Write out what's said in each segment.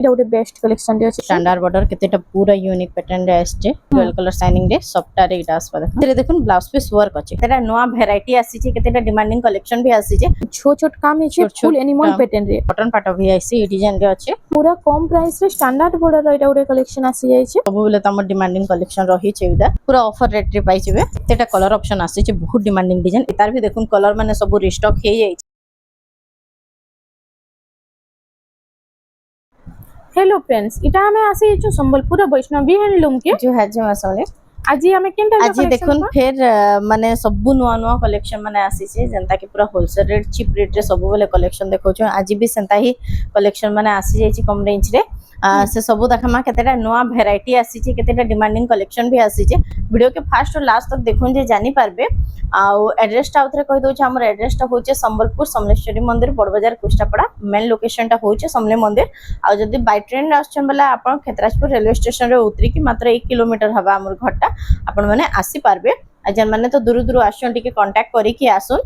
এটা ଗୋଟେ best collection টি আছে স্ট্যান্ডার্ড বর্ডর কেতেটা পুরা यूनिक पैटर्न रे আসছে ডুয়াল কলর শাইনিং রে সফটare এটা আসবা দেখুন দেখুন ব্লাউজ পিস ওয়ার্ক আছে এটা নয়া ভ্যারাইটি আসিছে কেতেটা ডিমান্ডিং কালেকশন भी আসিছে ছোট ছোট কাম আছে ফুল এনিমল প্যাটার্ন রে কটন পাট भी আইছে এই ডিজাইন রে আছে পুরা কম প্রাইস রে স্ট্যান্ডার্ড বর্ডর এটা ଗୋଟେ কলেকশন আসি যাইছে ସବୁବେଳେ ତ ଆମର ଡିମାଣ୍ଡିଂ କଲେକ୍ସନ ରହିଛି ଏଇଟା ପୁରା ଅଫର ରେଟ୍ ରେ ପାଇଯିବେ ଏଟା କଲର ଅପସନ ଆସିଛି ବହୁତ ଡିମାଣ୍ଡିଂ ଡିଜାଇନ ତାର ବି ଦେଖୁନ କଲର ମାନେ ସବୁ ରିଷ୍ଟକ୍ ହେଇଯାଇଛି। हेलो फ्रेंड्स इटा हमें आसी जो संबलपुर वैष्णवी हैंडलूम के जो है जो असले आज हमें केन टाइप आज देखुन फिर माने सब नुआ नुआ कलेक्शन माने आसी छे जनता के पूरा होलसेल रेट चीप रेट रे सब बेले कलेक्शन देखौ छ आज भी सेंता ही कलेक्शन माने आसी जाई छी कम रेंज रे से सब देखमा केतेटा नुआ वैरायटी आसी छी केतेटा डिमांडिंग कलेक्शन भी आसी छी वीडियो के फर्स्ट और लास्ट तक देखुन जे जानि पारबे आ एड्रेस टा उतरे कहि दउ छ हमर एड्रेस टा होचे संबलपुर समलेश्वरी मंदिर बड़ बाजार कुष्टापड़ा मेन लोकेशन टा होचे समले मंदिर आ जदी बाय ट्रेन आछन बला आपण खेतराजपुर रेलवे स्टेशन रे उतरी की मात्र 1 किलोमीटर हवा हमर घरटा आपण माने आसी पारबे जन माने तो दूर दूर आछन टिके कांटेक्ट करी की आसुन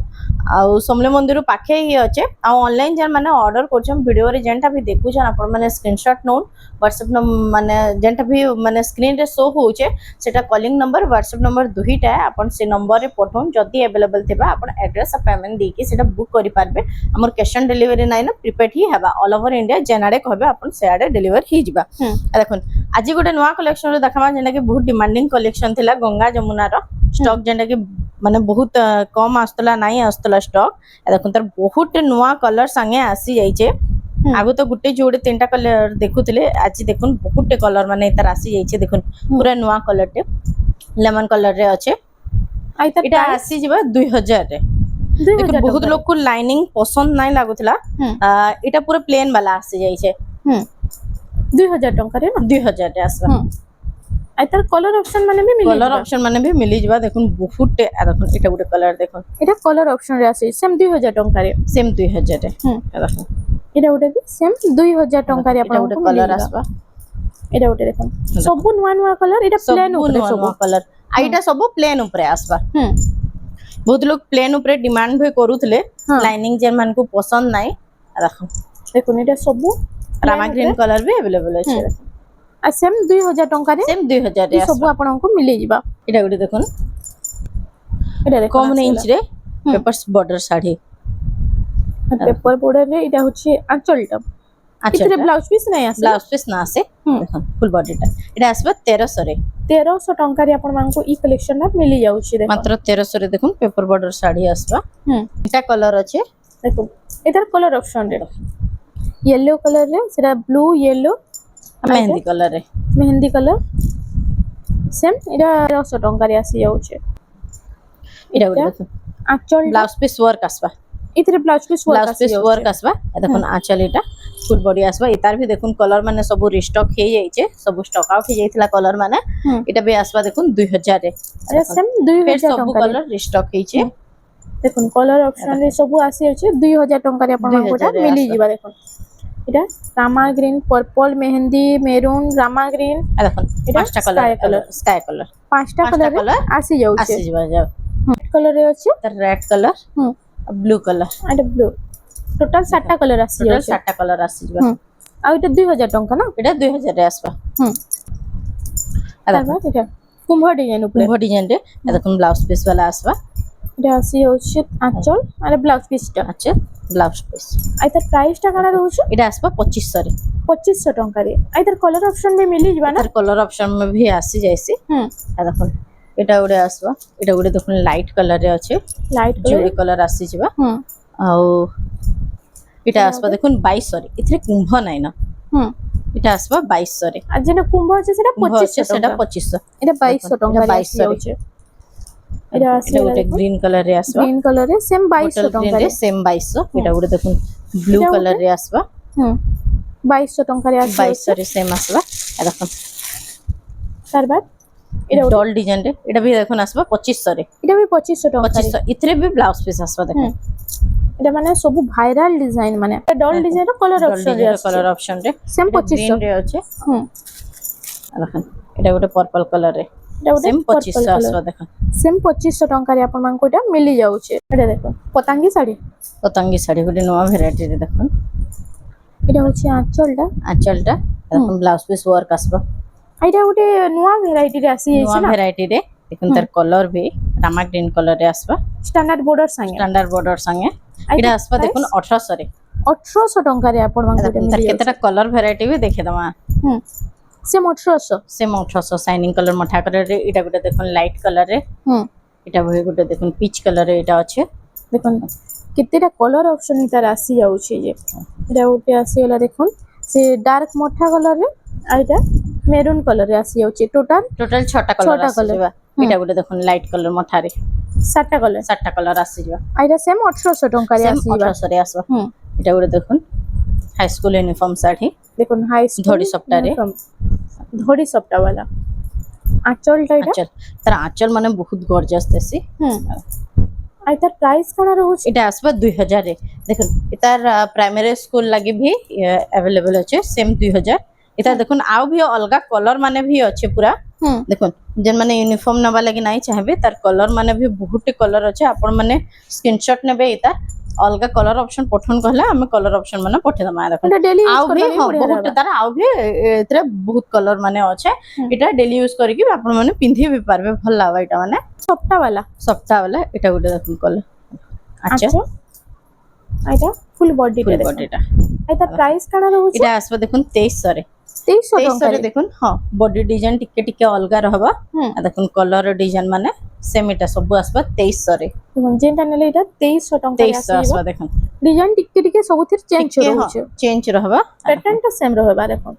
आ समले मंदिर पाखे ही अच्छे आ ऑनलाइन जन माने ऑर्डर करछम वीडियो रे जेंटा भी देखु छन आपण माने स्क्रीनशॉट नोन व्हाट्सएप माने जेंटा भी माने स्क्रीन रे शो होचे सेटा कॉलिंग नंबर व्हाट्सएप नंबर दुहीटा आपण से नंबर रे पठोन जदी अवेलेबल थिबा आपण एड्रेस आ पेमेंट दी के सेटा बुक करि पारबे हमर कैश ऑन डिलीवरी नाइ ना प्रीपेड ही हेबा ऑल ओवर इंडिया जेनाडे कहबे आपण सेआडे डिलीवर ही जिबा देखुन आज गोटे नवा कलेक्शन रे देखमा जेना कि बहुत डिमांडिंग कलेक्शन थिला गंगा जमुना रो स्टॉक जेना कि माने बहुत कम आस्तला नाही आस्तला स्टॉक देखुन तर बहुत नुआ कलर संगे आसी जाइछे आगु तो गुटे जोड़े तीनटा कलर देखुतले आज देखुन बहुत कलर माने इतर आसी जाइछे देखुन पूरा नुआ कलर टे लेमन कलर रे अच्छे इटा आसी जिबा 2000 रे देखुन बहुत लोग को लाइनिंग पसंद नाही लागुतला इटा पूरा प्लेन वाला आसी जाइछे 2000 टंका रे ना 2000 रे आसबा आइतर कलर ऑप्शन माने भी मिली कलर ऑप्शन माने भी मिली जिबा देखुन बहुत देखुन इटा गुटे कलर देखुन एटा कलर ऑप्शन रे आसी सेम 2000 टंका रे सेम 2000 रे देखुन एटा गुटे भी सेम 2000 टंका रे आपण गुटे कलर आसबा एटा गुटे देखुन सब नुवा नुवा कलर एटा प्लेन ऊपर सब कलर आइटा सब प्लेन ऊपर आसबा बहुत लोग प्लेन ऊपर डिमांड भी करूथले लाइनिंग जे मान को पसंद नाही देखो देखुन एटा सब रामा ग्रीन कलर भी अवेलेबल अछि आ सेम 2000 टंका रे सेम 2000 रे सब आपण को मिली जिबा एटा गुटे देखुन एटा देखो कम रेंज रे papers border sari paper border रे एटा होछि आंचलटा इतरे ब्लाउज पीस नै आसे ब्लाउज पीस ना आसे देखुन फुल बॉडीटा एटा आसबा 1300 रे 1300 टंका रे आपण मान को ई कलेक्शन ना मिली जाउछि देखो मात्र 1300 रे देखुन पेपर बॉर्डर साड़ी आसबा एटा कलर अछि देखो इधर कलर ऑप्शन रे येलो कलर रे सेटा ब्लू येलो मेहंदी कलर रे मेहंदी कलर सेम एटा 1300 टंका रे आसी जाउछि एटा देखो आंचल ब्लाउज पीस वर्क आसबा इतरे ब्लाउज पीस वर्क आसबा देखुन आंचल एटा फुल बॉडी आसबा इतार भी देखुन कलर माने सब रिस्टॉक हे जाइछे सब स्टॉक आउट हे जाइतला कलर माने एटा भी आसबा देखुन 2000 रे अरे सेम 2000 सब कलर रिस्टॉक हेछे देखुन कलर ऑप्शन रे सब आसी अछि 2000 टंका रे आपण कोटा मिली जिबा देखुन एटा Rama green purple mehndi maroon Rama green देखुन पांचटा कलर स्काई कलर पांचटा कलर आसी जाउछे आसी जिबा जाओ कलर रे अछि रेड कलर ब्लू कलर एटा ब्लू टोटल 7टा कलर आसी टोटल 7टा कलर आसी जिबा आ एटा 2000 टंका ना एटा 2000 रे आसबा एटा कुंभ डिजाइन ऊपर कुंभ डिजाइन रे देखुन ब्लाउज पीस वाला आसबा एटा आसी होछि आंचल अरे ब्लाउज पीस टा अच्छा ब्लाउज पीस आइतर प्राइस टा काना रहउछ एटा आसबा 2500 रे 2500 टंका रे आइतर कलर ऑप्शन में मिली जिबा ना कलर ऑप्शन में भी आसी जाइसी देखुन एटा गुडे आसबा एटा गुडे देखुन लाइट कलर रे अछि लाइट जोड़ी कलर आसी जिबा आ एटा आसबा देखुन 2200 रे इथरे कुंभ नै ना एटा आसबा 2200 रे आ जेना कुंभ अछि सेटा 2500 सेटा 2500 एटा 2200 टंका 2200 रे एटा आसी गुडे ग्रीन कलर रे आसबा ग्रीन कलर रे सेम 2200 टंका रे सेम 2200 एटा गुडे देखुन ब्लू कलर रे आसबा 2200 टंका रे आसी 2200 रे सेम आसबा देखुन तार बाद एटा डॉल डिजाइन रे एटा भी देखुन आसबा 2500 रे एटा भी 2500 टंका 2500 इथरे भी ब्लाउज पीस आसबा देखुन एटा माने सब वायरल डिजाइन माने डॉल डिजाइन रो कलर ऑप्शन रे सेम 2500 रे अछि देखुन एटा गोटे पर्पल कलर रे सेम 2500 आसबा देखुन सेम 2500 टंका रे आपण मान कोटा मिली जाउछे एटा देखो पतंगी साड़ी गोटे नवा वैरायटी रे देखुन এটা হচ্ছে আঁচলটা আঁচলটা দেখুন ব্লাউজ পিস ওয়ার্ক আসবে এটা গোটে নূয়া ভ্যারাইটি রে আসি নূয়া যাইছে না ভ্যারাইটি রে দেখুন তার কলর ভি রামা গ্রিন কলর রে আসবে standard border Sange standard border সঙ্গে এটা আসবে দেখুন 1800 রে 1800 টঙ্কারে আপন মাঙ্গু দেখুন তার কেতেটা কলর ভ্যারাইটি ভি দেখে দমা হুম সেম 1800 সেম 1800 শাইনিং কলর মঠা কলর রে এটা গুটা দেখুন লাইট কলর রে হুম এটা ভি গুটা দেখুন পিচ কলর রে এটা আছে দেখুন কেতেটা কলর অপশন তার আসি যাଉଛି যে এটা গোটে আসি গলা দেখুন সে ডার্ক মঠা কলর রে আর এটা মেরুন কলর রে আসি যাଉଛି টোটাল টোটাল 6টা কলর ছটা আসি colour। যাবা এটা গুটা দেখুন লাইট কলর মঠা রে 7টা কলর 7টা কলর আসি যাবা আর এটা সেম 1800 টঙ্কারে সেম আসি যাবা 1800 রে আসবে হুম এটা গুটা দেখুন হাই স্কুল ইউনিফর্ম শাড়ি দেখুন হাই স্কুল ধড়ি সপ্তাহে। ধড়ি সপ্তাহ वाला আঁচলটা এটা আঁচল তার আঁচল মানে বহুত গর্জাস দেশি হুম আর তার প্রাইস কোন রହୁଛି এটা আসবে 2000 রে দেখুন এটার প্রাইমারি স্কুল লাগি ভি अवेलेबल আছে সেম 2000 এটা দেখুন আউ ভি অলগা কলর মানে ভি আছে পুরা হুম দেখুন যেন মানে यूनिफॉर्म নবা লাগি নাই চাইবে তার কলর মানে ভি বহুত কলর আছে আপন মানে স্ক্রিনশট নেবে এটা অলগা কলর অপশন পঠন कहले আমি কলর অপশন মানে পঠে দমা দেখুন এটা ডেলি আউ ইউজ ভি করলে বড়িয়া বহুত रहबा তার আউ ভি এতরে বহুত কলর মানে আছে এটা ডেলি ইউজ করি কি আপন মানে পিন্ধি ভি পারবে ভাল লাগা এটা মানে সপ্তাহ वाला সপ্তাহ বেলা এটা গুলো দেখুন কলর আচ্ছা আচ্ছা এটা ফুল বডিটা ফুল দেখুন বডিটা এটা প্রাইস কোন রହୁଛି এটা আসবে দেখুন 2300 রে 2300 2300 টঙ্কারে রে দেখুন হ্যাঁ বডি ডিজাইন টিকে টিকে অলগা রহবা হুম আর দেখুন কলর ডিজাইন মানে সেম এটা সব আসবে 2300 রে দেখুন যেটা নেলে এটা 2300 টঙ্কারে 2300 আসিবা আসবে দেখুন ডিজাইন টিকে টিকে ସବୁଥିରେ চেঞ্জ ରହୁଛି চেঞ্জ রহবা প্যাটার্নটা সেম রহবা দেখুন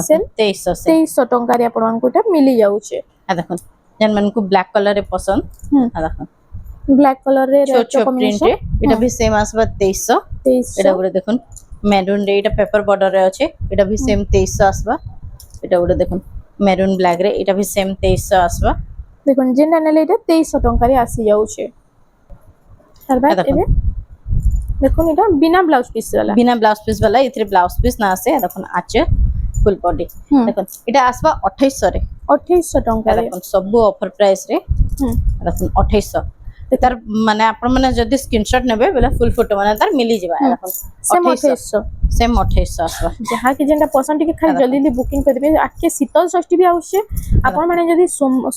সেম 2300 সে 2300 ଟଙ୍କାରେ ଆପଣଙ୍କୁ এটা ମିଳି ଯାଉଛି আর দেখুন যেন মানকু ব্ল্যাক কলর রে পছন্দ হুম আর দেখুন ব্ল্যাক কালার রে ছোট রেড ছোট প্রিন্ট কম্বিনেশন রে এটা ভি সেম আসবে 2300 এটা 2300 গুলো দেখুন মেরুন রে এটা পেপার বর্ডার রে আছে এটা ভি সেম 2300 আসবে এটা গুলো দেখুন মেরুন ব্ল্যাক রে এটা ভি সেম 2300 আসবে দেখুন যেটা নেলে এটা 2300 ଟଙ୍କାରେ আসি যাଉଛି তারপর দেখুন। এবে দেখুন এটা বিনা ব্লাউজ পিস वाला বিনা ব্লাউজ পিস वाला এতে ব্লাউজ পিস না আছে দেখুন আছে ফুল বডি হুম দেখুন এটা আসবা 2800 রে 2800 ଟଙ୍କାରେ দেখুন সবু অফর প্রাইস রে হুম দেখুন 2800 তার মানে আপন মানে যদি স্ক্রিনশট নেবে বেলা ফুল ফটো মানে তার মিলি যাবে দেখুন সেম 2800 2800 সেম 2800 আসবা ଯାହା କି ଯେନ୍ଟା ପସନ୍ଦ ଟିକେ ଖାଲି ଜଲ୍ଦି ଜଲ୍ଦି ବୁକିଂ କରିଦେବେ ଆଗକେ ଶୀତଳ ଷଷ୍ଠୀ ବି ଆସୁଛେ ଆପଣ ମାନେ ଯଦି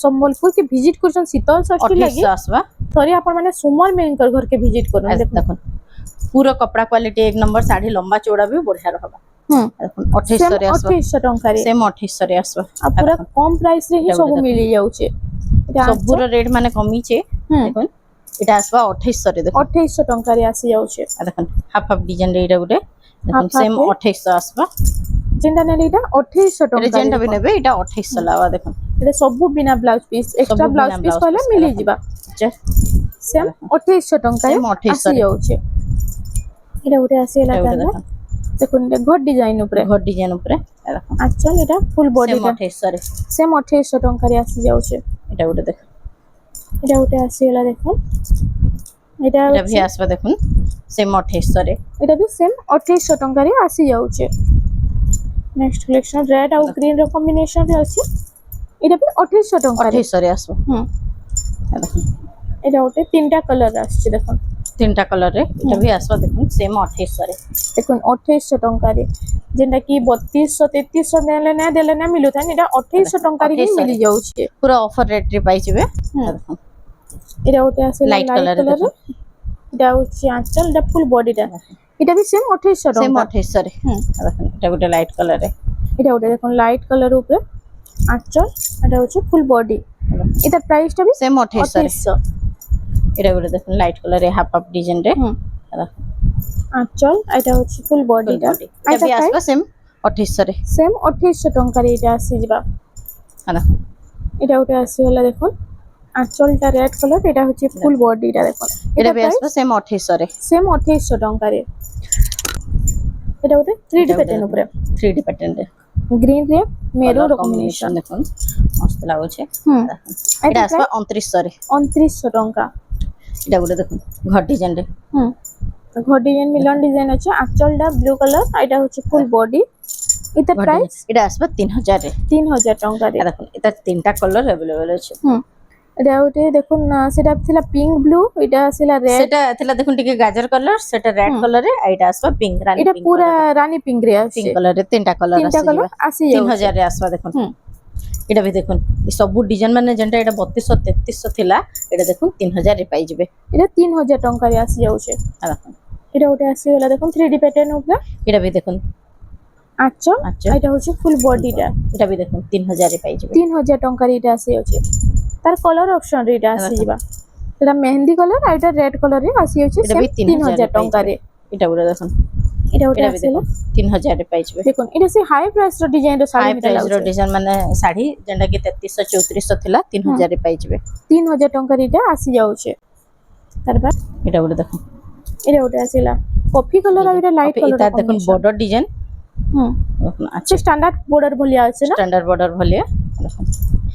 ସମ୍ବଲପୁର के विजिट करछन ଶୀତଳ ଷଷ୍ଠୀ ଲାଗି 2800 আসবা थोड़ी आपण माने सुमर मेनकर घर के विजिट करन देखो দেখুন পুরো কপড়া কোয়ালিটি এক নম্বর শাড়ি লম্বা চৌড়া भी बढ़िया रहबा দেখুন 2800 রে আসবা 2800 ଟଙ୍କାରେ সেম 2800 রে আসবা आ पूरा कम प्राइस रे ही এটা सब ଗୋଟେ मिली जाउछे এটা সবুর রেট মানে কমিছে দেখুন এটা আসবা 2800 রে দেখুন 2800 ଟଙ୍କାରେ আসি যাউछे আর দেখুন হাফ হাফ ডিজাইন রে এটা গুটে দেখুন half সেম রে? 2800 আসবা যেটা নেলে এটা 2800 এটা ଟଙ୍କା যেটা भी নেবে এটা 2800 লাবা দেখুন এটা ସବୁ বিনা ব্লাউজ পিস এক্সট্রা ସବୁ ব্লাউজ ବିନା পিস blouse କହିଲେ piece ମିଳି ହେଲା। ଯିବା আচ্ছা ସେମ୍ 2800 ଟଙ୍କାରେ Same 2800 আসি যাউଛେ এটা উঠে আসি এলা এটা তাহলে দেখুন দেখুন এটা ঘর ডিজাইন উপরে ঘর ডিজাইন উপরে এটা দেখুন আচ্ছা এটা ফুল সেম বডিটা 2800 রে সেম 2800 ଟଙ୍କାରେ আসি যাউଛେ এটা গুটে দেখুন এটা উঠে আসি এলা দেখুন এটা এটা ভি আসবা দেখুন সেম 2800 রে এটা ବି ସେମ୍ 2800 ଟଙ୍କାରେ আসি ଯାଉଛେ ନେକ୍ସଟ କଲେକ୍ସନ ରେଡ୍ ଆଉ ଗ୍ରୀନ ର କମ୍ବିନେସନ ରେ ଅଛି এটা ବି 2800 ଟଙ୍କାରେ 2800 রে আসবা হুম এটা দেখুন এটা ଗୋଟେ তিনটা কলর আসছে দেখুন তিনটা কালার রে এটা ভি আসবা দেখুন সেম 2800 রে দেখুন 2800 ଟଙ୍କାରେ যেটা কি 3200 3300 ଦେଲେ ନା ମିଲୁଥାଏ এটা 2800 ଟଙ୍କାରେ ହିଁ 2800 ମିଳି ଯାଉଛି পুরো অফর রেট রে পাই যাবে হুম। দেখুন এটা ଗୋଟେ ଆସିଲା Light লাইট colour ରେ କଲର এটা হচ্ছে আঁচল এটা ফুল বডিটা এটা ବି সেম 2800 সেম ଟଙ୍କା 2800 রে হুম দেখুন এটা গুটে লাইট কালার রে এটা ଗୋଟେ দেখুন লাইট কলর উপরে আঁচল এটা হচ্ছে ফুল বডি এটা প্রাইসটা भी সেম 2800 রে 2800 এটা গুটে দেখুন লাইট কালার রে হাফ হাফ ডিজাইন রে হুম দেখুন আঁচল এটা হচ্ছে ফুল বডিটা এটা ভি আসবা সেম 2800 রে সেম 2800 ଟଙ୍କାରେ এটা ଆସିଯିବା দেখুন এটা ଗୋଟେ ଆସିଗଲା দেখুন আঁচলটা রেড কলর এটা হচ্ছে ফুল বডিটা দেখুন এটা ভি আসবা সেম 2800 রে সেম 2800 ଟଙ୍କାରେ এটা ଗୋଟେ 3D প্যাটার্ন উপরে 3D প্যাটার্ন রে গ্রিন রে মেরুন কলর কম্বিনেশন কম্বিনেশন দেখুন মস্ত লাগুছে হুম এটা আসবা 2900 রে 2900 ଟଙ୍କା এটা গুটে দেখুন ঘর ডিজাইন রে হুম ঘর ডিজাইন মিলন ডিজাইন আছে আঁচলটা ব্লু কালার এটা হচ্ছে ফুল বডি এটা ঘর প্রাইস ডিজাইন। এটা আসবা 3000 রে 3000 ଟଙ୍କାରେ দেখুন এটা তিনটা কালার अवेलेबल আছে হুম এটা ଗୋଟେ দেখুন সেটা ଥିଲା পিঙ্ক ব্লু, এটা আসিলা রেড, সেটা ଥିଲା দেখুন টিকে গাଜর কଲর, সেটা রেড কলর রে, এইটা আসবা পিঙ্ক রানী এটা পিঙ্ক পুরা রানী পিঙ্ক রে আছে, পিঙ্ক কলর রে তিনটা কলর তিনটা আসি কলর ଯିବା আসি 3000 রে আসবা দেখুন। হুম। এটা ବି দেখুন এই ସବୁ ডিজাইন মানে যেটা এটা 3200 3300 ଥିଲା এটা দেখুন 3000 রে পাই ଯିବେ। এটা 3000 ଟଙ୍କାରେ ଆସି ଯାଉଛି। দেখুন এটা ଗୋଟେ ଆସିଗଲା ଦେଖୁন 3D প্যাটার্ন উপরে এটা ବି দেখুন ଆଞ୍ଚଲ, ଆଞ୍ଚଲ। এটা হচ্ছে ফুল বডিটা এটা ବି দেখুন 3000 রে পাই ଯିବେ। 3000 ଟଙ୍କାରେ এটা ଆସି ଯାଉଛି। ତାର କଲର ଅପସନ ରେ এটা ଆସିଯିବା, এটা মেহেন্দি কলর আর এটা রেড কলর রে আসি যাଉଛି এটা ବି 3000 ଟଙ୍କାରେ। এটা গুলো দেখুন এটা ଗୋଟେ এটা ବି ଆସିଲା দেখুন 3000 ରେ ପାଇ ଯିବେ। দেখুন এটা ସେ ହାଇ ପ୍ରାଇସ ର ଡିଜାଇନ ର ହାଇ ଶାଢୀ ମିଟା ପ୍ରାଇସ ର ଲାଗୁଛି। ଡିଜାଇନ ମାନେ ଶାଢୀ ଯେଟା କି 3300 3400 ଥିଲା 3000 ରେ ପାଇ ଯିବେ। 3000 ଟଙ୍କାରେ এটা আসি যাଉଛି। তারপর এটা গুলো দেখুন এটা ଗୋଟେ ଆସିଲା কফি কলর আর এটা লাইট কলর এটা দেখুন বর্ডর ডিজাইন হুম দেখুন ସେ আচ্ছা স্ট্যান্ডার্ড বর্ডার ভলিয়া আছে না, স্ট্যান্ডার্ড বর্ডর ভলিয়া দেখুন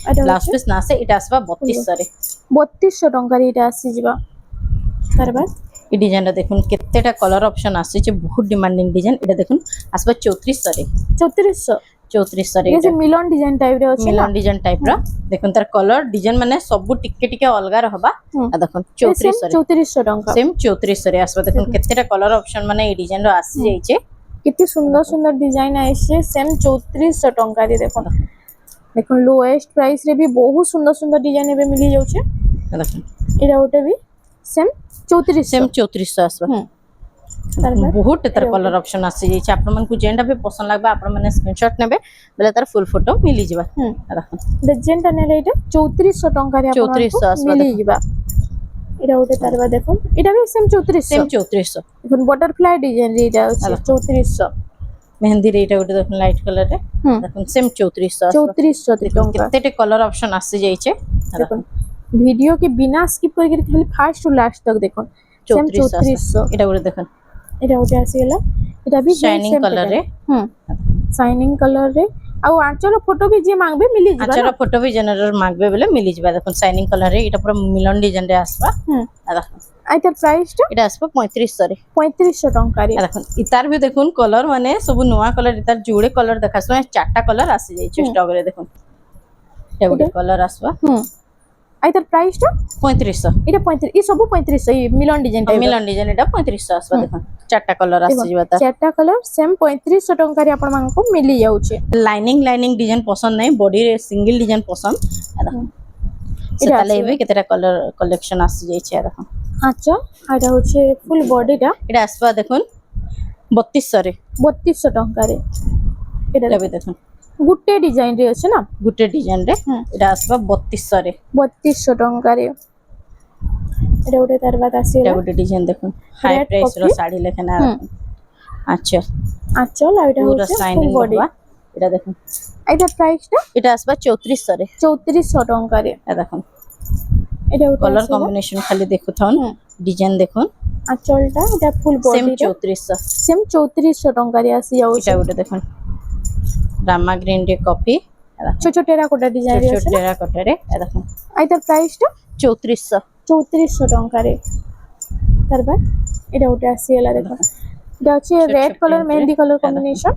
এটা ব্লাউজ হচ্ছে পিস না আছে এটা আসবা 3200 রে। 3200 ଟଙ୍କାରେ এটা ଆସିଯିବା। তারপর এই ডিজাইনটা দেখুন কেতেটা কলর অপশন আসছে বহুত ডিমান্ডিং ডিজাইন এটা দেখুন আসবা 3400 রে 3400 3400 রে ये এটা से मिलन डिजाइन टाइप रे ଅଛି মিলন ডিজাইন টাইপ র দেখুন তার কলর ডিজাইন মানে সবু টিকে টিকে অলগা রহবা হুম। আর দেখুন 3400 রে 3400 ଟଙ୍କା। সেম 3400 রে আসবা দেখুন কেতেটা কলর অপশন মানে এই ডিজাইন র আসি যাইছে କେତେ ସୁନ୍ଦର ସୁନ୍ଦର ଡିଜାଇନ ଆସିছে ସେମ୍ 3400 ଟଙ୍କାରେ ଦେଖୁন। ଦେଖୁন ଲୋଏଷ୍ଟ ପ୍ରାଇସ ରେ ବି ବହୁତ ସୁନ୍ଦର ସୁନ୍ଦର ଡିଜାଇନ ଏବେ ମିଳି ଯାଉଛି। দেখুন ଏଇଟା ଗୋଟେ ବି ସେମ୍ 3400 সেম 3400 আসবা ହୁଁ। তারপর বহুত তার কলর অপশন আসি যাইছে আপনার মানকু যেটা भी পছন্দ লাগবে আপনার মানে স্ক্রিনশট নেবে বলে তার ফুল ফটো মিলি ଯିବା ହୁଁ দেখুন ଡିଜାଇନଟା ନେଲେ ଏଇଟା 3400 ଟଙ୍କାରେ 3400 ଆପଣଙ୍କୁ ଆସିବ ମିଳିଯିବା। ଏଇଟା ଗୋଟେ ତାରବା ଦେଖୁন ଏଇଟା ବି ସେମ୍ 3400 সেম 3400 দেখুন ବଟରଫ୍ଲାଏ ଡିଜାଇନ ରେ ଏଇଟା ଅଛି 3400 মেহেন্দি রে এটা ଗୋଟେ দেখুন লাইট কলর রে ହୁଁ দেখুন সেম 3400 আসবা 3400 ଟଙ୍କା। কেতেটা কলর অপশন আসি যাইছে দেখুন ভিডিও के बिना स्किप करके खाली फास्ट टू लास्ट तक देखो सेम 3400 এটা করে দেখুন এটা ওটা আসিলা এটা भी শাইনিং কলর রে শাইনিং কলর রে ଆଉ ଆଞ୍ଚଳ ଫଟୋ ବି ଯିଏ ମାଗବେ ମିଳିଯିବ আচ্ছা ফটো भी জেনারেল মাগবে বলে মিলিଯିবা দেখুন শাইনিং কলর রে এটা পুরো মিলন ডিজাইন রে আসবা দেখুন আর তার প্রাইসটা এটা আসবা 3500 রে 3500 ଟଙ୍କାରେ। দেখুন ইতার भी দেখুন কলর মানে সবু নয়া কলর ইতার জুড়ে কলর দেখাছ চারটা কলর আসি যাইছে স্টক রে দেখুন এটা ଗୋଟେ কলর আসবা আর তার প্রাইসটা 3500 এটা 35 এই সবু 3500 এই মিলন ডিজাইন টাইপ মিলন ডিজাইন এটা 3500 আসবা দেখুন চারটা কলর আসি ଯିବା তার চারটা কলর সেম 3500 ଟଙ୍କାରେ ଆପଣ ମାନଙ୍କୁ ମିଳି ଯାଉଛି। লাইনিং লাইনিং ডিজাইন পছন্দ নাই বডি রে সিঙ্গেল ডিজাইন পছন্দ দেখুন এটা সেটা লেবে কেতেটা কলর কালেকশন আসি যাইছে দেখুন আচ্ছা এটা হচ্ছে ফুল বডিটা এটা আসবা দেখুন 3200 রে 3200 ଟଙ୍କାରେ। এটা এটা দেখুন গুটে ডিজাইন রে আছে না গুটে ডিজাইন রে এটা আসবা 3200 রে 3200 ଟଙ୍କାରେ। এটা ଗୋଟେ তার বাদ এটা আসিলা গুটে ডিজাইন দেখুন হাই Red প্রাইস র coffee। শাড়ি লেখনা আচ্ছা আঁচল আর এটা পুরো হচ্ছে ফুল শাইনিং বডি। হবা এটা দেখুন এটা প্রাইসটা এটা আসবা 3400 রে 3400 ଟଙ୍କାରେ। এটা দেখুন এটা ଗୋଟେ কলর ଆସିଲା কম্বিনেশন খালি দেখুথন ডিজাইন দেখুন আঁচলটা এটা ফুল সেম বডিটা 3400 সেম 3400 ଟଙ୍କାରେ আসি যাଉଛି। এটা গুটে দেখুন রামা গ্রিন রে কপি ছোট ছোট টেরাকোটা ডিজাইন রে ছোট আছে টেরা কটারে দেখুন আর তার প্রাইসটা 3400 3400 ଟଙ୍କାରେ। তার বাদ এটা ଗୋଟେ আসিলা দেখুন এটা হচ্ছে ছোট রেড ছোট কালার print মেহেন্দি রে। কালার এটা কম্বিনেশন,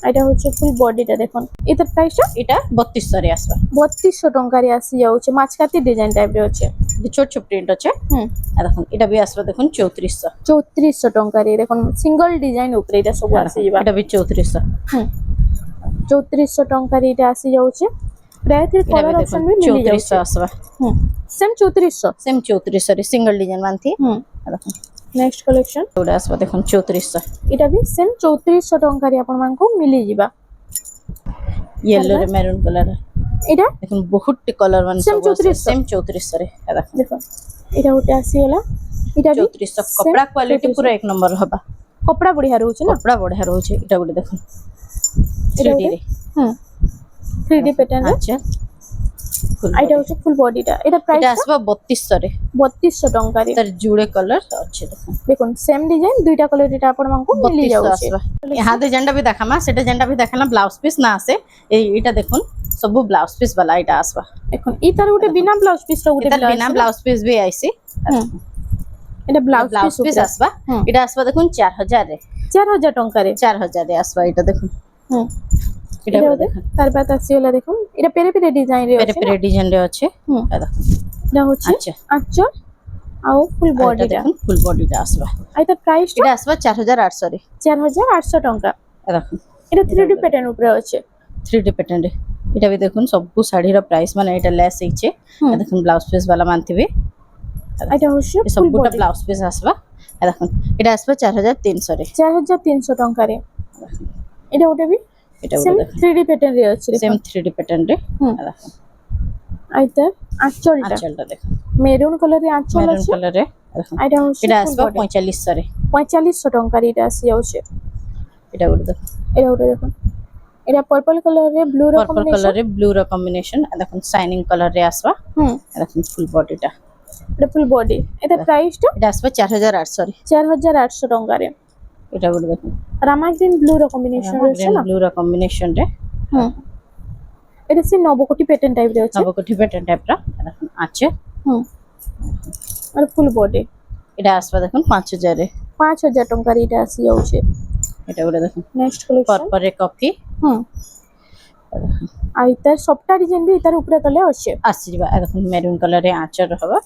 এটা হচ্ছে ফুল বডিটা দেখুন। এটার প্রাইসটা এটা 3200 রে আসবা 3200 ଟଙ୍କାରେ আসি যাଉଛି। মাছকাতি ডিজাইন টাইপ রে আছে। ছোট ছোট প্রিন্ট আছে দেখুন এটা भी আসবা দেখুন 3400 3400 ଟଙ୍କାରେ দেখুন সিঙ্গল ডিজাইন উপরে এটা সব আসি যাবা। এটা भी 3400 3400 ଟଙ୍କାରେ এটা আসি যাଉଛି। প্রায় এটা কলর भी অপশন দেখুন भी মিলি যাଉଛି। 3400 আসবা সেম 3400। সেম 3400 রে সিঙ্গেল ডিজাইন মানথি দেখুন নেক্সট কলেকশন এটা আসবা দেখুন 3400 এটা भी সেম 3400 ଟଙ୍କାରେ ଆପଣ ମାନଙ୍କୁ মিলি ଯିବା। येलो रे মেরুন কালার এটা দেখুন বহুত কলর মান Same সব আছে 3400 সেম 3400 রে দেখুন দেখুন এটা ଗୋଟେ ଆସିଗଲା। এটা भी 3400 কপড়া কোয়ালিটি পুরো এক নম্বর হবা কপড়া বঢ়িয়া রହୁଛି না। কপড়া বড়িয়া রହୁছে এটা গুটে দেখুন এটা 3D ଗୋଟେ রে 3D প্যাটার্ন রে আচ্ছা ফুল এটা হচ্ছে ফুল বডিটা। এটা এটা প্রাইস আসবা 3200 রে 3200 ଟଙ୍କାରେ। তার জুড়ে কলর আছে দেখুন দেখুন সেম ডিজাইন দুইটা কলর এটা ଆପଣ ମାନଙ୍କୁ মিলি 3200 যাଉଛି। আসবা यहाँ दे जेंडा भी देखामा सेटा जेंडा भी देखाना ब्लाउज पीस ना आसे এইটা দেখুন সবু ব্লাউজ পিস वाला এটা আসবা দেখুন এই তার ଗୋଟେ বিনা ব্লাউজ পিস ର ଗୋଟେ এটার বিনা ব্লাউজ পিস भी আইছি এটা ব্লাউজ ব্লাউজ পিস আসবা এটা আসবা দেখুন 4000 রে 4000 ଟଙ୍କାରେ। 4000 রে আসবা এটা দেখুন এটা এটা করে ଗୋଟେ দেখুন তার বাদ ଆସିଗଲା দেখুন এটা পেরে পেরে ডিজাইন রে পেরে আছে পেরে ডিজাইন রে আছে হুম। এটা দেখুন এটা হচ্ছে আচ্ছা আঁচল ଆଉ ফুল আর এটা বডিটা দেখুন ফুল বডিটা আসবা এটা প্রাইসটা এটা আসবা 4800 4800 ଟଙ୍କା দেখুন এটা 3D প্যাটার্ন উপরে আছে 3D প্যাটার্ন এটা ବି দেখুন সবু শাড়ীর প্রাইস মানে এটা লেস ହେଇছে হুম। দেখুন ব্লাউজ পিস বালা মানଥିବେ এটা হচ্ছে ଏ ফুল ସବୁଟା বডি ব্লাউজ পিস আসবা দেখুন এটা আসবা 4300 রে 4300 ଟଙ୍କାରେ এটা ওটা ବି এটা সেম ଗୋଟେ 3D প্যাটার্ন রে আছে সেম দেখুন 3D প্যাটার্ন রে হুম। দেখুন আইতা আঁচলটা আঁচলটা দেখুন মেরুন কালারে আঁচল মেরুন আছে কালার রে দেখুন এটা হচ্ছে এটা ফুল আসবা বডি 4500 রে 4500 ଟଙ୍କାରେ এটা আসি যাচ্ছে এটা ଗୋଟେ দেখুন এটা ওটা দেখুন এটা পার্পল কালারে ব্লু র পর্পল কম্বিনেশন কালার রে ব্লু র কম্বিনেশন দেখুন শাইনিং কালার রে আসবা হুম দেখুন ফুল বডিটা এটা ফুল বডি এটা প্রাইসটা এটা আসবা 4800 রে 4800 ଟଙ୍କାରେ এটা ଗୋଟେ দেখুন রামা গ্রিন ব্লু র কম্বিনেশন রয়েছে গ্রিন না ব্লু র কম্বিনেশন রে হুম এটা সে নবকোটি প্যাটার্ন টাইপ রে আছে নবকোঠি প্যাটার্ন টাইপ র দেখুন আছে হুম আর ফুল বডি এটা আসবা দেখুন 5000 রে 5000 ଟଙ୍କାରେ এটা আসি যাচ্ছে এটা ଗୋଟେ দেখুন নেক্সট কালেকশন পর্পল রে কফি হুম আর তার সবটা ডিজাইন বি তার উপরে তলে আছে আসিবা দেখুন মেরুন কালার রে আঁচল হবা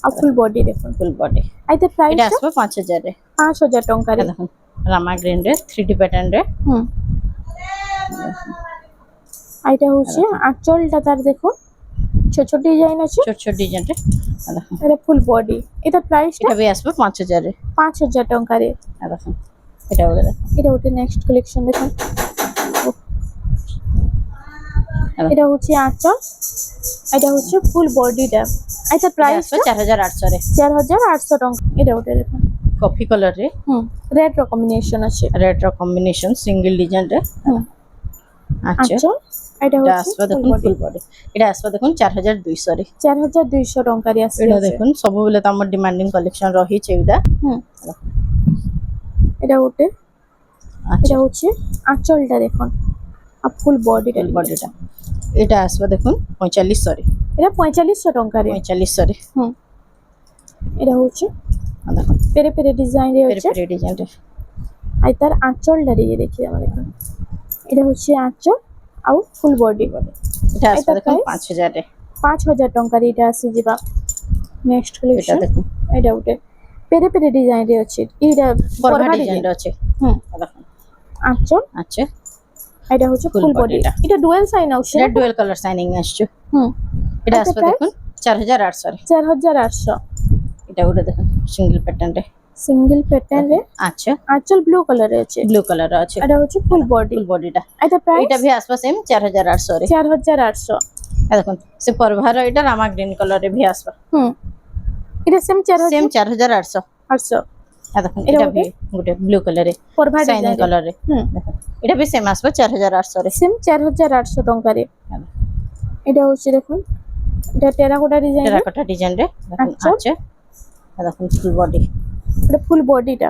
আর ফুল বডি দেখুন ফুল বডি আর তার প্রাইস এটা আসবা 5000 রে 5000 ଟଙ୍କାରେ দেখুন রামা গ্রিন রে 3D প্যাটার্ন রে হুম আর এটা হচ্ছে আঁচলটা তার দেখুন ছোট ছোট ডিজাইন আছে ছোট ছোট ডিজাইন রে দেখুন এটা ফুল বডি এটা প্রাইসটা এটা भी আসবে 5000 রে 5000 ଟଙ୍କାରେ দেখুন এটা বলে দেখুন এটা ওটা নেক্সট কালেকশন দেখুন হ্যালো। এটা হচ্ছে আঁচল এটা হচ্ছে ফুল বডিটা এটা এটা প্রাইস আসবে 4800 রে 4800 ଟଙ୍କା এটা ওটা দেখুন কফি কালার রে হুম রেড র কম্বিনেশন আছে রেড র কম্বিনেশন সিঙ্গেল ডিজাইন রে হুম আচ্ছা আঁচল এটা এটা হচ্ছে আসবে দেখুন ফুল বডি এটা আসবে দেখুন 4200 রে 4200 ଟଙ୍କାରେ এটা ଆସିବ দেখুন ସବୁବେଳେ ତ ଆମର ଡିମାଣ୍ଡିଂ କଲେକ୍ସନ ରହିଛି ଏଇଟା হুম এটা ওটা আচ্ছা এটা হচ্ছে আঁচলটা দেখুন আর ফুল বডিটা ফুল বডিটা এটা আসবে দেখুন 4500 রে এটা 4500 ଟଙ୍କାରେ 4500 রে হুম এটা হচ্ছে দেখুন পেরে পেরে ডিজাইন রে পেরে আছে পেরে ডিজাইন রে আর তার আঁচলটা দিয়ে দেখি আমরা দেখুন এটা হচ্ছে আঁচল ଆଉ ফুল বডি এটা আসবে এটা দেখুন price? 5000 রে 5000 ଟଙ୍କାରେ এটা আসি ଯିବା নেক্সট এটা কালেকশন দেখুন এটা ওটা পেরে পেরে ডিজাইন রে আছে এটা পরমা পরমা ডিজাইন ডিজাইন আছে হুম দেখুন আঁচল আচ্ছা এটা হচ্ছে Full ফুল body বডি টা। এটা ডুয়াল সাইন আছে এটা ডুয়াল কালার সাইনিং আসছে হুম এটা এটা আসবে price? দেখুন 4800 রে 4800 এটা ওটা দেখুন সিঙ্গেল প্যাটার্ন রে সিঙ্গেল প্যাটার্ন রে আচ্ছা আঁচল ব্লু কালার রে আছে ব্লু কালার আছে এটা হচ্ছে ফুল বডি ফুল বডিটা এটা প্রাইস এটা भी আসবে সেম 4800 রে 4800 দেখুন সে পরভার এটা রামা গ্রিন কালার রে भी আসবে হুম এটা সেম সেম 4800 4800 দেখুন এটা এটা भी গোটে ব্লু কালার রে পরভা সাইনিং ডিজাইন কালার রে হুম দেখুন এটা भी সেম আসবে 4800 রে সেম 4800 ଟଙ୍କାରେ এটা হচ্ছে দেখুন এটা টেরাকোটা ডিজাইন টেরাকোটা ডিজাইন রে দেখুন আচ্ছা। আছে দেখুন ফুল বডি এটা ফুল বডিটা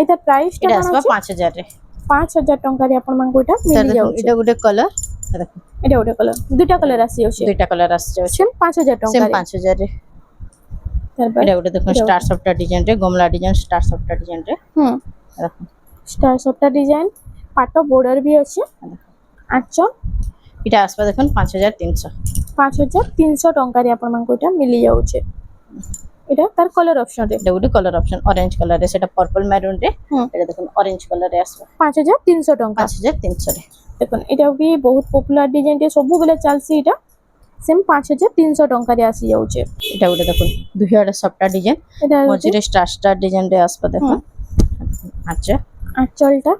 এটা প্রাইসটা এটা কোন আসবে আছে 5000 রে 5000 ଟଙ୍କାରେ ଆପଣ ମାନଙ୍କୁ এটা তার মিলি দেখুন যাଉଛି এটা গোটে কালার দেখুন এটা ওটা কালার দুইটা কালার আসি আছে দুইটা কালার আসছে সেম 5000 সেম ଟଙ୍କାରେ 5000 রে তারপর এটা গোটে দেখুন এটা স্টার সফটওয়্যার ডিজাইন রে গমলা ডিজাইন স্টার সফটওয়্যার ডিজাইন রে হুম দেখুন স্টার সফটটা ডিজাইন পাট বর্ডর भी আছে আচ্ছা এটা আসবে দেখুন 5300 5300 ଟଙ୍କାରେ ଆପଣ ମାନଙ୍କୁ এটা মিলি যাଉଛି এটা তার কালার অপশন রে এটা গোটে কালার অপশন অরেঞ্জ কালার রে সেটা পার্পল মেরুন রে হুম এটা দেখুন অরেঞ্জ কালার রে আসবে 5300 ଟଙ୍କା 5300 রে দেখুন এটা ବି ବହୁତ পপুলার ডিজাইন ଟେ ସବୁବେଳେ ଚାଲିଛି এটা সেম 5300 ଟଙ୍କାରେ আসি যাଉଛି এটা গোটে দেখুন দুই আড়ে সফটটা ডিজাইন এটা মঝিরে স্টার স্টার ডিজাইন রে আসবে দেখুন আচ্ছা আঁচলটা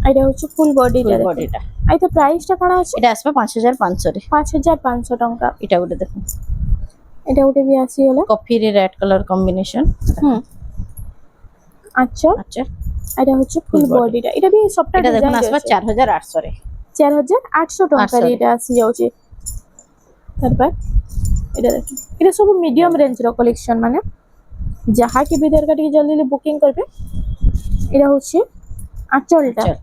এটা হচ্ছে ফুল বডিটা ফুল দেখুন বডিটা এটা প্রাইসটা কোন আছে এটা আসবে 5500 রে 5500 ଟଙ୍କା এটা গোটে দেখুন এটা উঠে भी আসি গলা কফি রে রেড কালার কম্বিনেশন হুম আঁচল আচ্ছা এটা হচ্ছে ফুল Full body। বডিটা এটা ବି সবটা এটা দেখুন ডিজাইন আসবে আছে 4800 রে 4800 ଟଙ୍କାରେ 800 এটা আসি যাଉଛି তারপর এটা দেখুন এটা সব মিডিয়াম রেঞ্জ র কালেকশন মানে যাহা কি भी দরকার ଟିକେ জলদি বুকিং করবে এটা হচ্ছে আঁচলটা আচ্ছা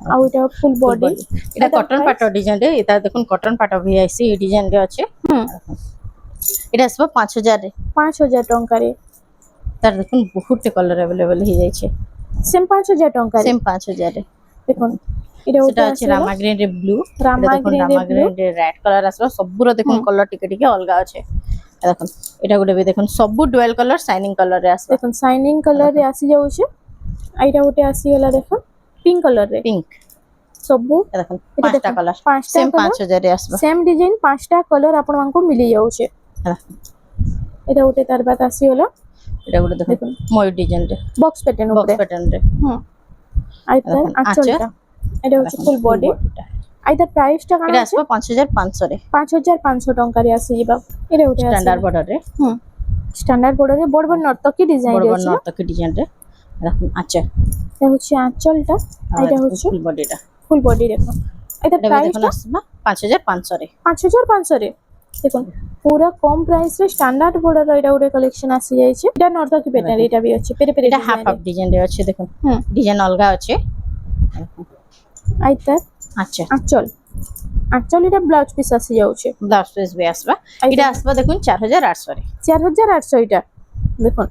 আর এটা ফুল ফুল বডি body। এটা কটন পাটো ডিজাইন রে এটা দেখুন কটন পাটো ভিআইসি এই ডিজাইন রে আছে হুম এটা আসবে 5000 রে 5000 ଟଙ୍କାରେ তার দেখুন বহুত কালার अवेलेबल হয়ে যাচ্ছে সেম 5000 ଟଙ୍କାରେ সেম 5000 রে দেখুন এটা সেটা ওটা আছে আছে রামা গ্রিন রে ব্লু, রামা দেখুন গ্রিন রে রামা ব্লু গ্রিন রে রেড কলর আসলো, সবুর দেখুন হুম। কলর টিকে টিকে অলগা আছে। দেখুন এটা গোটে বি দেখুন সবু ডুয়াল কলর শাইনিং কলর রে আসলো, দেখুন শাইনিং কଲର ରେ ଆସି ଯାଉଛି। ଏଇଟା ଗୋଟେ ଆସିଗଲା ଦେଖୁন ପିଙ୍କ କଲର ରେ পিঙ্ক। ସବୁ দেখুন এটা পাঁচটা দেখুন কলর ପାଞ୍ଚଟା সেম କଲର 5000 রে আসলো। ସେମ୍ ଡିଜାଇନ ପାଞ୍ଚଟା କଲର ଆପଣଙ୍କୁ ମିଳି ଯାଉଛି। এটা ଗୋଟେ ତାର ବାଦ ଆସିଗଲା এটা গোটে দেখুন দেখুন ময়ূর ডিজাইন রে বক্স প্যাটার্ন বক্স ଉପରେ প্যাটার্ন রে। হুম আইতার দেখুন আঁচলটা এটা হচ্ছে দেখুন ফুল বডি। বডিটা আইতার প্রাইসটা কাଣା এটা আছে আসলো 5500 রে 5500 ଟଙ୍କାରେ ଆସିଯିବା। এটা ଗୋଟେ স্ট্যান্ডার্ড ଆସିବ বর্ডর রে, হুম স্ট্যান্ডার্ড বর্ডରରେ বড় বড় নর্তকী ডিজাইন বড় বড় ଅଛି। নর্তকী ডিজাইন রে। দেখুন আচ্ছা এটা হচ্ছে আঁচলটা এটা হচ্ছে ফুল বডিটা, ফুল বডি দেখুন। এটা এটা বি দেখুন প্রাইসটা আসলো 5500 রে। 5500 রে দেখুন পুরা কম প্রাইস রে স্ট্যান্ডার্ড বর্ডর এটা ଗୋଟେ কলেকশন আসি যাইছে। এটা নর্তকী প্যাটার্ন এটা ବି ଅଛି পেরে পেরে এটা হাফ ডিজাইন হাফ ডিজাইন রে আছে দেখুন, হুম ডিজাইন অলগা আছে। আইতার আচ্ছা আঁচল আঁচল এটা ব্লাউজ পিস আসি যাଉଛି। ব্লাউজ পিস বি আসবা, এটা আসবা দেখুন 4800 রে। 4800 এটা দেখুন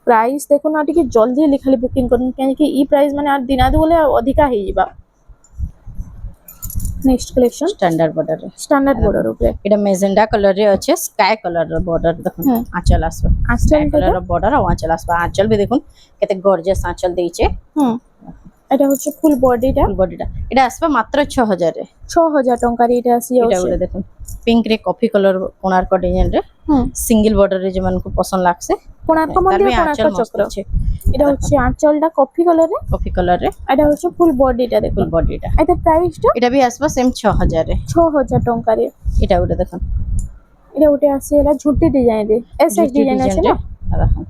প্রাইস দেখুন আর ଟିକେ জলদি লিখালি বুকিং করুন কাହିଁକି ই প্রাইস মানে আর দিনাদু বলে ଅଧିକା ହେଇଯିବା। নেক্সট কালেকশন স্ট্যান্ডার্ড বর্ডর রে, স্ট্যান্ডার্ড বর্ডর উপরে এটা মেজেন্ডা কলর রে আছে, স্কাই কলর র বর্ডর দেখুন হুম। আঁচল আসবা, স্কাই আঁচলটা কলর র বর্ডর আর আঁচল আসবা। আঁচল বি দেখুন কেতে গর্জিয়াস আঁচল দিয়েছে। হুম এটা হচ্ছে ফুল বডিটা ফুল বডিটা এটা আসবা মাত্র 6000 রে। 6000 ଟଙ୍କାରେ এটা আসি এটা যাଉଛି। গোটে দেখুন পিঙ্ক রে কফি কলর কোଣାର୍କ ডিজাইন রে হুম সিঙ্গেল বর্ডর রে যেমানকু পছন্দ লাগছে। কোଣାର୍କ তার ମନ୍ଦିର বি আঁচল କୋଣାର୍କ মস্ত ଚକ୍ର আছে, এটা হচ্ছে আঁচলটা কফি কালারে কফি কলর রে এটা হচ্ছে ফুল বডিটা দেখুন। ফুল বডিটা এটা প্রাইসটা এটা বি আসবা সেম 6000 রে। 6000 ଟଙ୍କାରେ এটা গোটে দেখুন এটা ଗୋଟେ ଆସିଗଲା ଝୁଟି ଡିଜାଇନ ରେ ଏସଏସ୍ ঝুটি ডিজাইন আছে ডিজাইন রে। না দেখুন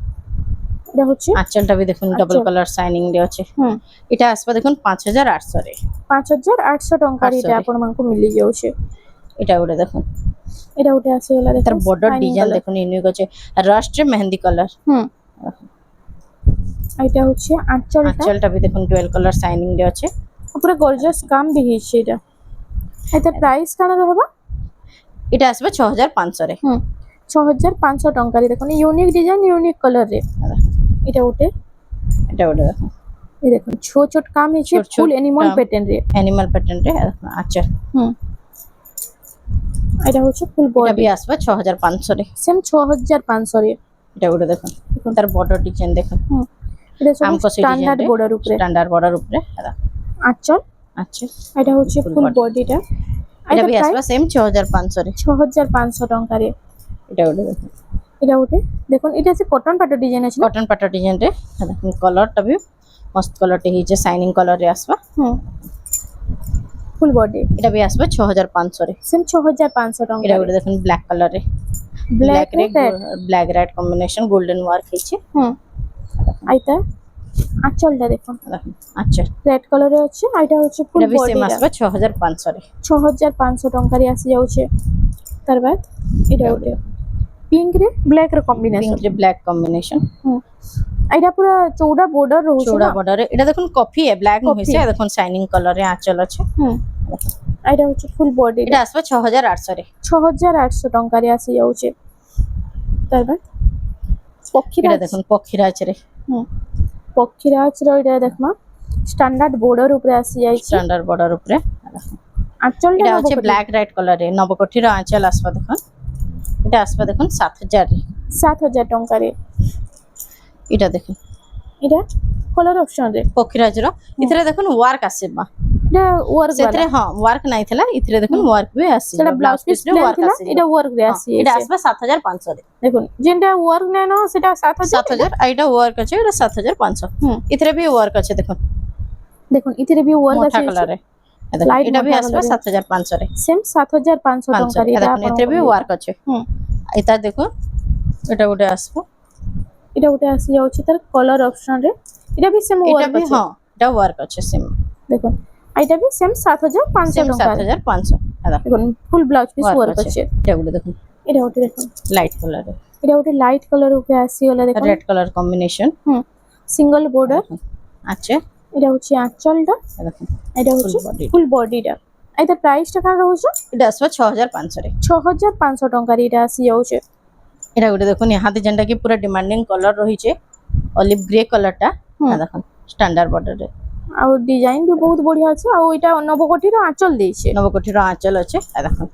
এটা হচ্ছে আঁচলটা বি দেখুন ডবল আঁচল। কলর শাইনিং রে আছে। হুম এটা আসবা দেখুন 5800 রে। 5800 ଟଙ୍କାରେ 800 এটা ରେ। ଆପଣଙ୍କୁ ମିଳି ଯାଉଛି। এটা গোটে দেখুন এটা ଗୋଟେ ଆସିଗଲା তার দেখুন বর্ডর shining ডিজাইন colour। দেখুন ইউনিক আছে, রাস্ট রে মেহেন্দি কলর। হুম এটা হচ্ছে আঁচলটা আঁচলটা বি দেখুন ডুয়াল কলর শাইনিং রে আছে। পুরো গর্জিয়াস কাম ବି ହେଇଛି এটা। এটা প্রাইস কাଣା ରହିବ এটা আসবে 6500 রে। হুম 6500 ଟଙ୍କାରେ ଦେଖୁন ୟୁନିକ୍ ଡିଜାଇନ ୟୁନିକ୍ କଲର ରେ এটা ଗୋଟେ এটা গোটে দেখুন এই দেখুন ছোট ছোট কাম ହେଇଛି ছোট ছোট ফুল এনিমল কাম। প্যাটার্ন রে। অ্যানিমাল প্যাটার্ন রে। দেখুন আঁচল হুম এটা হচ্ছে ফুল এটা বডি বি আসবে 6500 রে। সেম 6500 রে এটা গোটে দেখুন দেখুন। তার বর্ডর ডিজাইন দেখুন হুম এটা সব আমকসি স্ট্যান্ডার্ড ডিজাইন বর্ডার উপরে স্ট্যান্ডার্ড বর্ডর উপরে। আঁচল আচ্ছা এটা হচ্ছে Full ফুল body। বডিটা এটা এটা বি প্রাইস আসবে সেম 6500 রে। 6500 ଟଙ୍କାରେ এটা গোটে দেখুন এটা ଗୋଟେ দেখুন এটা আছে কটন পাট ডিজাইন আছে না কটন পাটা ডিজাইন রে। দেখুন কলরটা বি মস্ত কলরটা হইছে, শাইনিং কলর রে আসবা। হুম ফুল বডি এটা বি আসবে 6500 রে। সেম 6500 এটা ଟଙ୍କାରେ গোটে দেখুন ব্ল্যাক কালার রে, ব্ল্যাক রে red black red combination golden work হইছে। হুম আইতা আঁচলটা দেখুন দেখুন আচ্ছা রেড কলরে ଅଛି আইটা হচ্ছে ফুল এটা বি সেম বডিটা আসবে 6500 রে। 6500 ଟଙ୍କାରେ ଆସି ଯାଉଛି। ତାର ବାଦ ଏଇଟା ଗୋଟେ ପିଙ୍କ ରେ ବ୍ଲାକ ର କମ୍ବିନେସନ পিঙ্ক রে ব্ল্যাক কম্বিনেশন ଏଇଟା ପୁରା ଚଉଡା border ରହୁଛି চৌড়া না বর্ডার রে। এটা দেখুন কফি ব্ল্যাক কফি। হইছে, দেখুন শাইনিং কলর রে আঁচল আছে। হুম ଏଇଟା ହଉଛି ফুল ବଡି এটা আসবে 6800 রে। 6800 ଟଙ୍କାରେ ଆସି ଯାଉଛି। ତାର ବାଦ এটা ପକ୍ଷୀରାଜ দেখুন পক্ষীরাজ রে ହୁଁ ପକ୍ଷୀରାଜ ର ଏଇଟା ଦେଖମା ଷ୍ଟାଣ୍ଡାର୍ଡ border ଉପରେ ଆସି ଯାଇଛି। স্ট্যান্ডার্ড বর্ডার উপরে। ଆଞ୍ଚଲଟା এটা ନବ হচ্ছে କୋଟି। ব্ল্যাক রেড কলর রে, নবকঠির আঁচল আসবা দেখুন। এটা আসবা দেখুন 7000 রে। 7000 ଟଙ୍କାରେ এটা দেখুন ଏଇଟା କଲର ଅପସନ ରେ পক্ষীরাজ র। ইথরে দেখুন ওয়ার্ক আসবা, ଏଇଟା ୱାର୍କ সেতরে ବାଲା হ্যাঁ ওয়ার্ক নাই থিলা, ইথরে দেখুন ওয়ার্ক বি আসছে। ସେଟା ব্লাউଜ ପିସ୍ রে ପ୍ଲେନ୍ ওয়ার্ক ଥିଲା আসছে। ଏଇଟା ୱାର୍କ ରେ ଆସି এটা ଯାଇଛି। আসবে 7500 রে। দেখুন যেটা ওয়ার্ক নেন সেটা 7000 7000 আর এটা ওয়ার্ক আছে, এটা 7500। হুম ইথরে বি ওয়ার্ক আছে দেখুন দেখুন এଥିରେ ବି ওয়ার্ক মোটা আছে কালার রে। Light এটা বি মোটা আসবে colour রে। 7500 রে। সেম 7500 ଟଙ୍କାରେ এটা দেখুন এতে বি ওয়ার্ক আছে। হুম এটা দেখুন এটা গোটে আসবো, এটা ଗୋଟେ ଆସି ଯାଉଛି ତାର କଲର ଅପସନ ରେ এটা ବି ସେମ এটা ওয়ার্ক বি আছে হ্যাঁ এটা ওয়ার্ক আছে সেম দেখুন এটা ବି সেম 7500 সেম ଟଙ୍କାରେ 7500। দেখুন ফুল ব্লাউজ পিস ওয়ার্ক ওয়ার্ক আছে। আছে এটা গোটে দেখুন এটা ଗୋଟେ দেখুন লাইট কালার এটা ଗୋଟେ লাইট কলর উপরে ଆସିଗଲା দেখুন রেড কালার কম্বিনেশন। হুম সিঙ্গল বর্ডার আচ্ছা এটা হচ্ছে আঁচলটা দেখুন এটা হচ্ছে body। ফুল বডিটা এটা প্রাইসটা কাଣା ରହୁଛି এটা আসবে 6500 রে। 6500 ଟଙ୍କାରେ এটা ଆସି ଯାଉଛି। এটা গোটে দেখুন ইহাতে যেটা কি পুরা ডিমান্ডিং কলর রহিছে অলিভ গ্রে কলরটা। হুম। দেখুন স্ট্যান্ডার্ড বর্ডার রে ଆଉ ଡିଜାଇନ ବି ବହୁତ ବଢିଆ ଅଛି ଆଉ ଏଇଟା ନବକୋଟିର ଆଞ୍ଚଲ ଦେଇছে নবকোটির আঁচল আছে আর দেখুন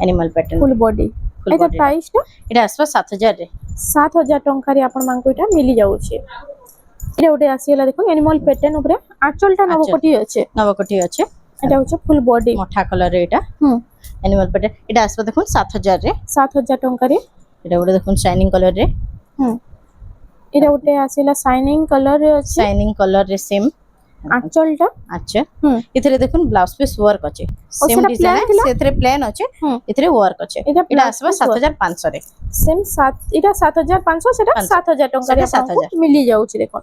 এনিমাল প্যাটার্ন ফুল বডি ফুল এটা বডি প্রাইস টা এটা আসবে 7000 রে 7000 ଟଙ୍କାରେ ଆପଣମାନଙ୍କୁ ଏଇଟା ମିଳି ଯାଉଛି এটা ଗୋଟେ ଆସିଗଲା ଦେଖୁন এনিমাল প্যাটার্ন উপরে আঁচলটা নবকোটি আছে নবকোটি আছে এটা হচ্ছে ফুল বডি মোটা কালার এটা হুম এনিমাল প্যাটার্ন এটা আসবে দেখুন 7000 রে 7000 ଟଙ୍କାରେ এটা ଗୋଟେ দেখুন শাইনিং কালার রে হুম এটা ଗୋଟେ ଆସିଲା শাইনিং কলর ରେ ଅଛି শাইনিং কালার রে সেম আঁচলটা আচ্ছা হুম এଥିରେ দেখুন ব্লাউজ পিস ওয়ার্ক আছে সেম সেটা ডিজাইন plain ଥିଲା? সেথরে প্লেন আছে হুম এଥିରେ ওয়ার্ক আছে এটা এটা blouse আসবে piece work। 7500 রে সেম 7 এটা 7500 সেটা 500 7000 ଟଙ୍କାରେ ସେଟା ଆପଣଙ୍କୁ 7000 ମିଳି ଯାଉଛି ଦେଖୁন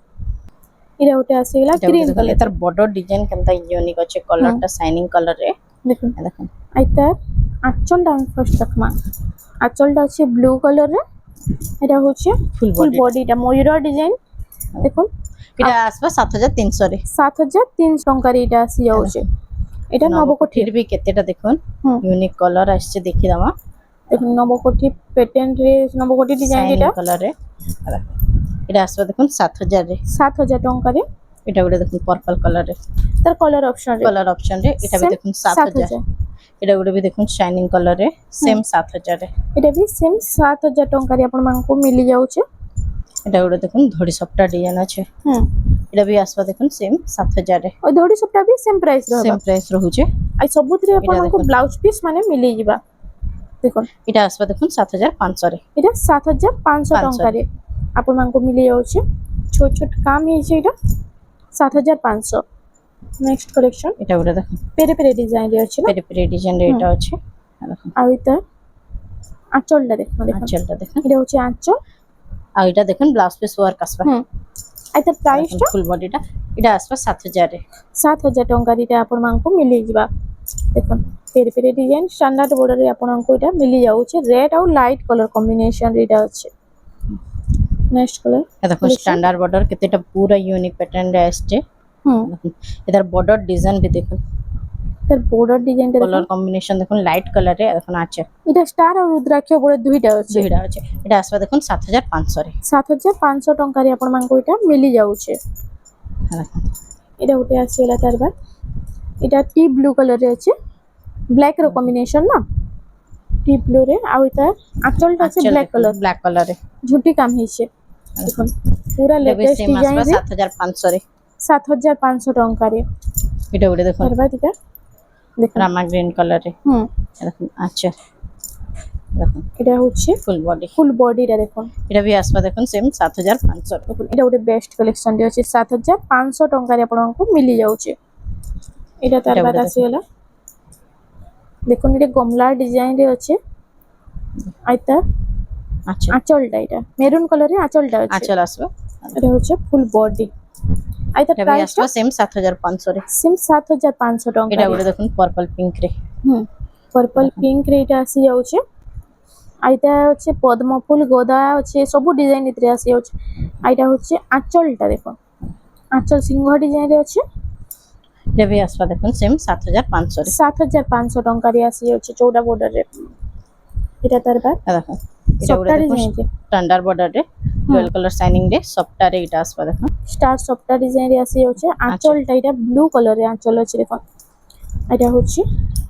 এটা ଗୋଟେ ଆସିଗଲା এটা গ্রিন দেখুন কলর এটার বর্ডর ডিজাইন কেনতা ইউনিক আছে কলরটা শাইনিং কালার রে দেখুন দেখুন আইতা আঁচলটা আমি ফার্স্ট দেখমা আঁচলটা আছে ব্লু কলর রে এটা হচ্ছে ফুল ফুল বডি বডিটা ময়ূর ডিজাইন দেখুন এটা আসবে 7300 রে 7300 ଟଙ୍କାରେ এটা আসি যাଉଛି এটা নবকোটি নবকোটির বি কেতেটা দেখুন হুম ইউনিক কলর আসছে দেখি দামা দেখুন নবকোটি প্যাটার্ন রে নবকোটি ডিজাইন শাইনিং এটা কালার রে এটা আসবে দেখুন 7000 রে 7000 ଟଙ୍କାରେ এটা ଗୋଟେ দেখুন পর্পল কালার রে তার কলর অপশন রে কলর অপশন রে এটা বি Same দেখুন 7000 এটা ଗୋଟେ ବି ଦେଖୁନ୍ শাইনিং କଲର ରେ ସେମ୍ 7000 ରେ এটা ବି সেম 7000 ଟଙ୍କାରେ ଆପଣମାନଙ୍କୁ ମିଳି ଯାଉଛି এটা ଗୋଟେ ଦେଖୁନ୍ ଧଡ଼ି ସପ୍ଟା ଡିଜାଇନ ଅଛି হুম এটা ବି আসবা দেখুন সেম 7000 ରେ ওই ধଡ଼ି সবটা ବି সেম প্রাইস ରହିବ সেম প্রাইস রହୁଛି আই ସବୁଥିରେ ଆପଣଙ୍କୁ ଦେଖନ୍ତୁ। ব্লাউজ পিস ମାନେ ମିଳି ଯିବା দেখুন এটা আসবা দেখুন 7500 ରେ এটা 7500 ଟଙ୍କାରେ ଆପଣମାନଙ୍କୁ ମିଳି ଯାଉଛି ଛୋଟ ଛୋଟ କାମ ହେଇଛି ଏଇଟା 7500 ନେକ୍ସଟ କଲେକ୍ସନ এটা ଗୋଟେ ଦେଖୁନ୍ পেরে পেরে ডিজাইন রে ଅଛି ନା পেরি পেরি ডিজাইন রে এটা ଅଛି দেখুন ଆଉ এটা আঁচলটা দেখুন দেখুন আঁচলটা দেখুন এটা হচ্ছে আঁচল আর এটা দেখুন ব্লাউজ পিস ওয়ার্ক আসবা হুম এটা প্রাইসটা ফুল বডিটা এটা আসবা 7000 ରେ 7000 ଟଙ୍କାରେ এটা ଆପଣମାନଙ୍କୁ ମିଳି ଯିବା ଦେଖୁন পেরে পেরে ডিজাইন স্ট্যান্ডার্ড বর্ডরে ଆପଣଙ୍କୁ এটা মিলি যাଉଛି রেড ଆଉ লাইট কলর কম্বিনেশন এটা আছে নেক্সট কলর এটা দেখুন স্ট্যান্ডার্ড বর্ডর কেতেটা পুরা ইউনিক প্যাটার্ন রে আসছে হুম দেখুন এটার বর্ডর ডিজাইন भी দেখুন তার বর্ডার ডিজাইনটা দেখুন কলর কম্বিনেশন দেখুন লাইট কলর রে দেখুন আছে এটা স্টার আর রুদ্রাক্ষ বড় দুইটা আছে দুইটা আছে এটা আসবা দেখুন 7500 রে 7500 ଟଙ୍କାରେ ଆପଣମାନଙ୍କୁ এটা মিলি যাଉଛି দেখুন এটা ଗୋଟେ ଆସିଗଲା ତାର ବାଦ এটা ଟି ବ୍ଲୁ କଲରରେ ଅଛି ବ୍ଲାକ୍ ର କମ୍ବିନେସନ ନା ଟି ବ୍ଲୁ ରେ ଆଉ এটা আঁচলটা আছে ব্ল্যাক কলর ব্ল্যাক কলর রে ঝুটি কাম ହେଇছে দেখুন পুরা এটা भी লেটেস্ট সেম ডিজাইন আসবা রে 7500 রে 7500 ଟଙ୍କାରେ এটা ওটা দেখুন তার বাদ এটা দেখুন রামা গ্রিন কলর রে হুম দেখুন আচ্ছা দেখুন এটা হচ্ছে ফুল বডি ফুল বডিটা দেখুন এটা भी আসবা দেখুন সেম 7500 রে দেখুন এটা ଗୋଟେ বেস্ট কলেকশন রে ଅଛି 7500 ଟଙ୍କାରେ ଆପଣଙ୍କୁ ମିଳି ଯାଉଛି এটা তার এটা বাদ ଗୋଟେ ଆସିଗଲା দেখুন এটা গমলা ডিজাইন রে আছে আইতা আচ্ছা আঁচলটা এটা মেরুন কালারে আঁচলটা আছে আঁচল আসবা এটা হচ্ছে ফুল বডি আইতা এটা भी প্রাইসটা আসবা সেম 7500 রে সেম 7500 এটা ଟଙ୍କା ওটা দেখুন পার্পল পিঙ্ক রে হুম পর্পল পিঙ্ক রে এটা আসি যাଉଛି আইতা হচ্ছে পদ্ম ফুল গদা আছে সবু ডিজাইন এতে আসি যাଉଛି আইটা হচ্ছে আঁচলটা দেখো আঁচল সিংহ ডিজাইন রে আছে এটা भी আসবা দেখুন সেম 7500 রে 7500 ଟଙ୍କାରେ আসি যাচ্ছে চৌড়া বর্ডার রে এটা তার বাদ দেখুন এটা ওটা সবটা দেখুন ডিজাইন রে স্ট্যান্ডার্ড বর্ডার রে ডুয়াল কালার শাইনিং রে সবটা রে এটা আসবা দেখুন স্টার সবটা ডিজাইন রে আসি যাচ্ছে আঁচলটা এটা ব্লু কালারে আঁচল আছে দেখো এটা হচ্ছে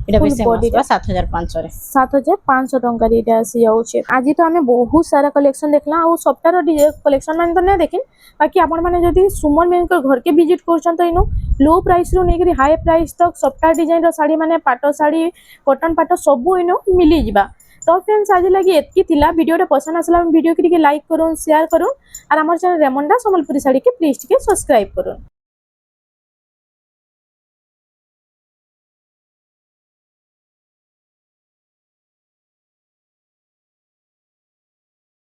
এটা भी full সেম body আসবা 7500 রে 7500 ଟଙ୍କାରେ ଏଇଟା ଆସି ଯାଉଛି ଆଜି ତ ଆମେ ବହୁତ ସାରା କଲେକ୍ସନ ଦେଖିଲା ଆଉ ସପ୍ତାହର କଲେକ୍ସନ ମାନେ ତ ନାଇଁ ଦେଖିନ୍ ବାକି ଆପଣ ମାନେ ଯଦି ସୁମନ ମ୍ୟାମଙ୍କର ଘରକେ ଭିଜିଟ କରୁଛନ୍ ତ ଇନୁ लो प्राइस ରୁ ନେଇକରି ହାଇ ପ୍ରାଇସ୍ ତକ ସପ୍ତାହ ଡିଜାଇନର ଶାଢ଼ୀ ମାନେ ପାଟ ଶାଢ଼ୀ କଟନ ପାଟ ସବୁ ଇନୁ ମିଳିଯିବା ତ फ्रेंड्स आज लगी एतकी थिला वीडियोटा पसंद आसला वीडियो के लाइक करूँ शेयर करूँ और आम चैनल रेमंडा संबलपुरी साड़ी के प्लीज टिके सब्सक्राइब करूँ।